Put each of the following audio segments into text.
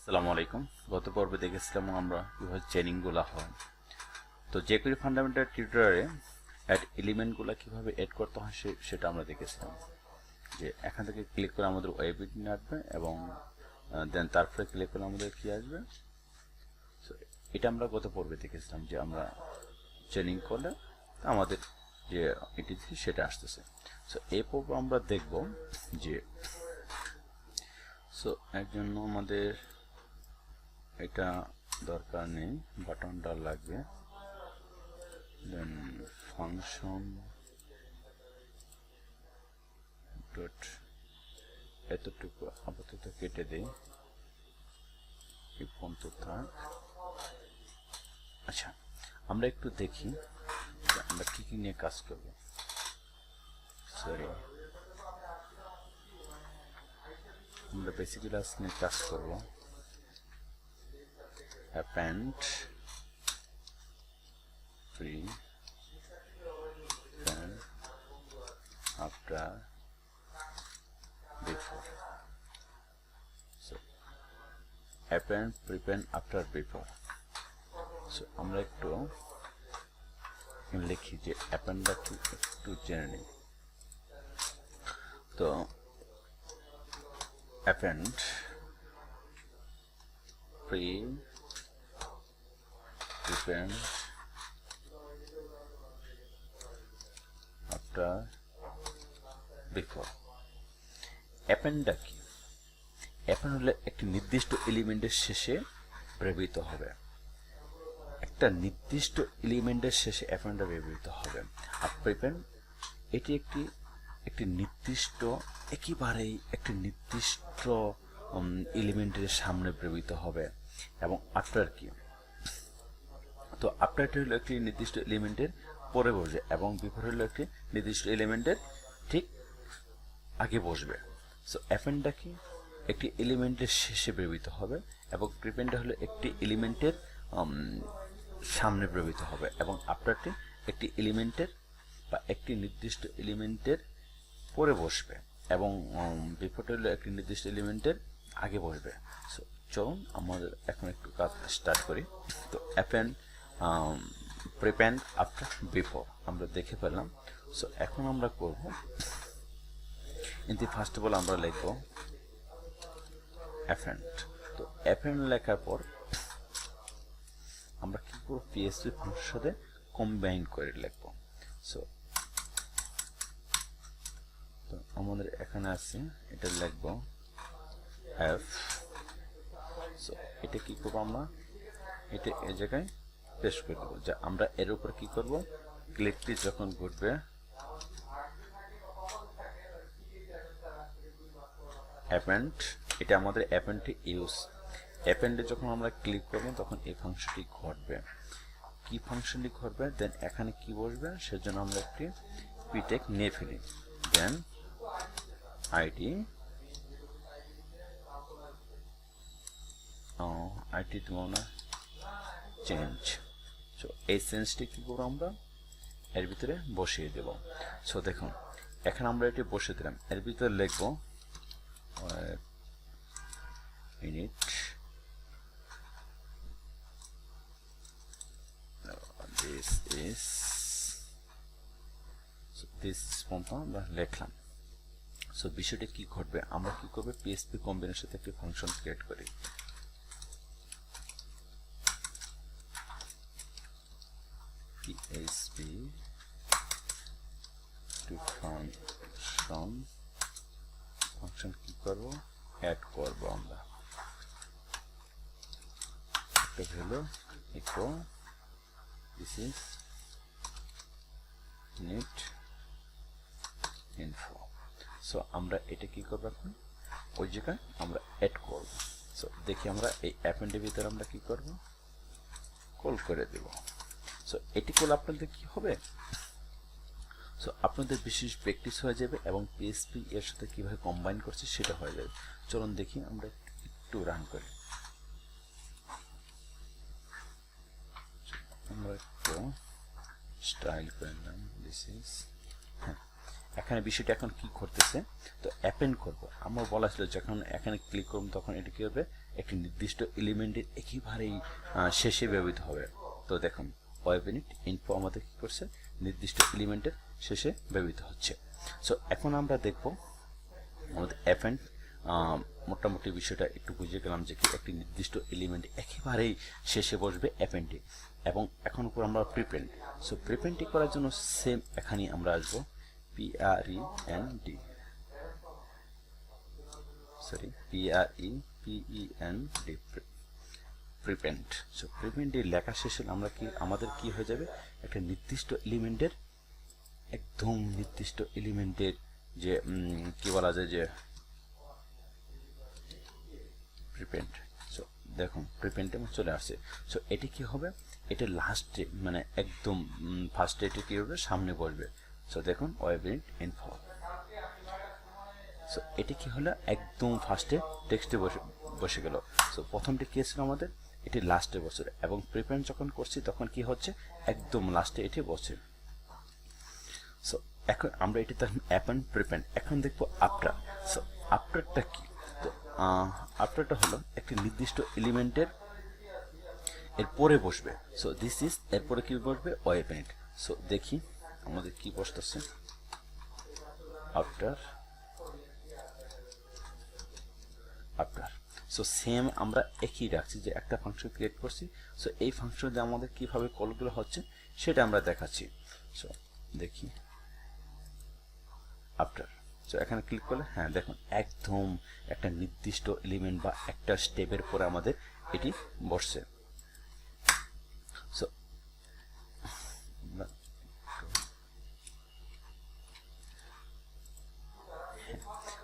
আসসালামু আলাইকুম। গত পর্বে দেখেছিলাম আমরা কিভাবে চেইনিংগুলো হয়। তো jQuery ফান্ডামেন্টাল টিউটোরিয়ালে অ্যাড এলিমেন্টগুলো কিভাবে এড করতে হয় সেটা আমরা দেখেছিলাম। যে এখান থেকে ক্লিক করে আমাদের ওয়েবইনিট আসবে এবং দেন তারপরে ক্লিক করে আমাদের কি আসবে। সো এটা আমরা গত পর্বে দেখেছিলাম যে আমরা চেইনিং করলে আমাদের যে এটি সেটা আসতেছে। সো এই পর্বে আমরা দেখব যে এর জন্য আমাদের এটা দরকার নেই, বাটনটা লাগবে। দেন ফাংশন ডট এতটুকু আপাতত কেটে দেই, এই পর্যন্ত থাক। আচ্ছা, আমরা একটু দেখি যে আমরা কি কি নিয়ে কাজ করব। সরি, আমরা বেসিক্যালি আজকে নিয়ে কাজ করব append pre then after before. So append prepend after before. So আমরা একটু লিখি যে appendটা কি একটু জেনে নিই। তো append pre prepend after before. appendটা কি? append হলে একটি নির্দিষ্ট এলিমেন্টের শেষে ব্যবহৃত হবে। একটা নির্দিষ্ট এলিমেন্টের শেষে appendটা ব্যবহৃত হবে। আর prepend এটি একটি নির্দিষ্ট একেবারেই একটি নির্দিষ্ট এলিমেন্টের সামনে ব্যবহৃত হবে। এবং আফটার কি? তো আফটারটা হলো একটি নির্দিষ্ট এলিমেন্টের পরে বসবে এবং বিফোর হলো একটি নির্দিষ্ট এলিমেন্টের ঠিক আগে বসবে। সো অ্যাপেন্ডটা কি? একটি এলিমেন্টের শেষে ব্যবহৃত হবে এবং প্রিপেন্ডটা হলো একটি এলিমেন্টের সামনে ব্যবহৃত হবে এবং আফটারটি একটি এলিমেন্টের বা একটি নির্দিষ্ট এলিমেন্টের পরে বসবে এবং বিফোরটা হলো একটি নির্দিষ্ট এলিমেন্টের আগে বসবে। সো চলুন আমাদের এখন একটু কাজ স্টার্ট করি। তো অ্যাপেন্ড প্রিপেন্ড আফটার বিফোর আমরা দেখে পেলাম। সো এখন আমরা করব ইনটি ফার্স্ট অফ অল আমরা লিখব অ্যাপেন্ড। তো অ্যাপেন্ড লেখার পর আমরা কি করব, পিএসপি ফাংশনের সাথে কম্বাইন করে লিখব। সো তো আমাদের এখানে আছে, এটা লিখব এফ। সো এটা কি করব, আমরা এটা এই জায়গায় পেস্ট করে দেবো। যা আমরা এর উপর কি করব, ক্লিকটি যখন ঘটবে অ্যাপেন্ড, এটা আমাদের অ্যাপেন্ডটি ইউজ। অ্যাপেন্ডে যখন আমরা ক্লিক করব তখন এই ফাংশনটি ঘটবে। কি ফাংশনটি ঘটবে? দেন এখানে কি বসবে, সেজন্য আমরা একটি পিটেক নিয়ে ফেলি। দেন আইডি আইডি দেবো না, চেঞ্জ। সো এই চেঞ্জটি কি করবো, আমরা এর ভিতরে বসিয়ে দেব। সো দেখুন এখন আমরা এটি বসিয়ে দিলাম, এর ভিতরে লিখব ইনিট this is আমরা লিখলাম। সো বিষয়টা কি ঘটবে, আমরা কি করব, পিএসপি কম্বিনের সাথে একটি ফাংশন ক্রিয়েট করি। PHP to ফাংশন কি করব, অ্যাড করব। আমরা একটা value echo this is neat info. So আমরা এটা কি করব, এখন ওই জায়গায় আমরা অ্যাড করব। সো দেখি আমরা এই অ্যাপেন্ডের ভিতরে আমরা কি করব, কল করে দেব। সো এটি করলে আপনাদের কি হবে, সো আপনাদের বিশেষ প্র্যাকটিস হয়ে যাবে এবং পিএসপি এর সাথে কিভাবে কম্বাইন করছে সেটা হয়ে যাবে। চলুন দেখি আমরা একটু রান করি। আমরা একটু স্টাইল করে নিলাম, দিস ইজ। হ্যাঁ, এখানে বিষয়টা এখন কি করতেছে, তো অ্যাপেন্ড করব। আমরা বলা ছিল যখন এখানে ক্লিক করব তখন এটি কি হবে, একটি নির্দিষ্ট এলিমেন্টের একেবারেই শেষে ব্যবহৃত হবে। তো দেখুন ওয়েবিনিট ইনফো আমাদের কি করছে, নির্দিষ্ট এলিমেন্টের শেষে ব্যবহৃত হচ্ছে। সো এখন আমরা দেখব আমাদের অ্যাপেন্ড, মোটামুটি বিষয়টা একটু বুঝে গেলাম যে কি একটি নির্দিষ্ট এলিমেন্ট একেবারেই শেষে বসবে অ্যাপেন্ডে। এবং এখন উপর আমরা প্রিপেন্ড। সো প্রিপেন্ডটি করার জন্য সেম এখানেই আমরা আসবো PREND, সরি PREPEND, প্রিপেন্ড। সো প্রিপেন্ডে লেখা শেষে আমরা কি আমাদের কি হয়ে যাবে, একটা নির্দিষ্ট এলিমেন্টের, একদম নির্দিষ্ট এলিমেন্টের যে কি বলা যায় যে প্রিপেন্ড। সো দেখুন প্রিপেন্ডে চলে আসছে। সো এটি কি হবে, এটা লাস্টে মানে একদম ফার্স্টে এটি কি হবে, সামনে বসবে। সো দেখুন ওয়েবিনিট ইনফো। সো এটি কি হলো, একদম ফার্স্টে টেক্সটে বসে গেল। সো প্রথমটি কি ছিল আমাদের, এটি লাস্টে বসে, এবং প্রিপেন্ড যখন করছি তখন কি হচ্ছে, একদম লাস্টে এটি বসে। সো এখন আমরা এটি তখন অ্যাপেন্ড প্রিপেন্ড। এখন দেখবো আফটার। সো আফটারটা কি, তো আফটারটা হলো একটি নির্দিষ্ট এলিমেন্টের এর পরে বসবে। সো দিস ইজ, এরপরে কি বসবে, ওয়েবিনিট। সো দেখি আমাদের কি বসতেছে, আফটার আফটার। সো সেম আমরা একই রাখছি, যে একটা ফাংশন ক্রিয়েট করছি। সো এই ফাংশনে আমাদের কিভাবে কলগুলো হচ্ছে সেটা আমরা দেখাচ্ছি। সো দেখি আফটার। সো এখানে ক্লিক করলে হ্যাঁ দেখুন একদম একটা নির্দিষ্ট এলিমেন্ট বা একটা স্টেপের পরে আমাদের এটি বসছে। সো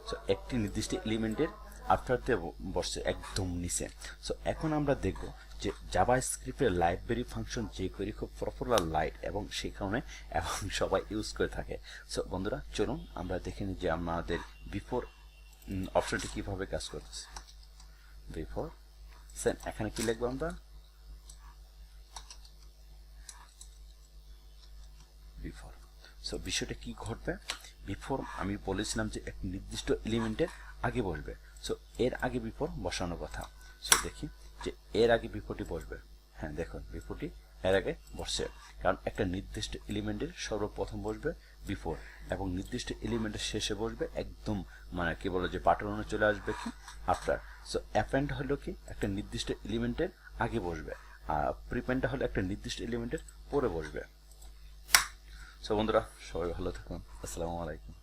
সো একটি নির্দিষ্ট এলিমেন্টের আফটার দিয়ে বসছে একদম নিচে। সো এখন আমরা দেখব যে জাভাস্ক্রিপ্টের লাইব্রেরি ফাংশন jQuery খুব পপুলার লাইট, এবং সেই কারণে এবং সবাই ইউজ করে থাকে। সো বন্ধুরা চলুন আমরা দেখে নিই যে আমাদের বিফোর অপশনটি কিভাবে কাজ করতেছে। বিফোর সেন এখানে কি লিখবো আমরা, বিফোর। সো বিষয়টা কি ঘটবে, বিফোর আমি বলেছিলাম যে এক নির্দিষ্ট এলিমেন্টের আগে বসবে। সো এর আগে বিফোর বসানোর কথা। সো দেখি যে এর আগে বিফোরটি বসবে। হ্যাঁ দেখুন বিফোরটি এর আগে বসছে, কারণ একটা নির্দিষ্ট এলিমেন্টের সর্বপ্রথম বসবে বিফোর, এবং নির্দিষ্ট এলিমেন্টের শেষে বসবে একদম মানে কি বলে যে পাটরনে চলে আসবে কি আফটার। সো অ্যাপেন্ড হলো কি একটা নির্দিষ্ট এলিমেন্টের আগে বসবে, আর প্রিপেন্ডটা হলো একটা নির্দিষ্ট এলিমেন্টের পরে বসবে। সো বন্ধুরা সবাই ভালো থাকুন, আসসালামু আলাইকুম।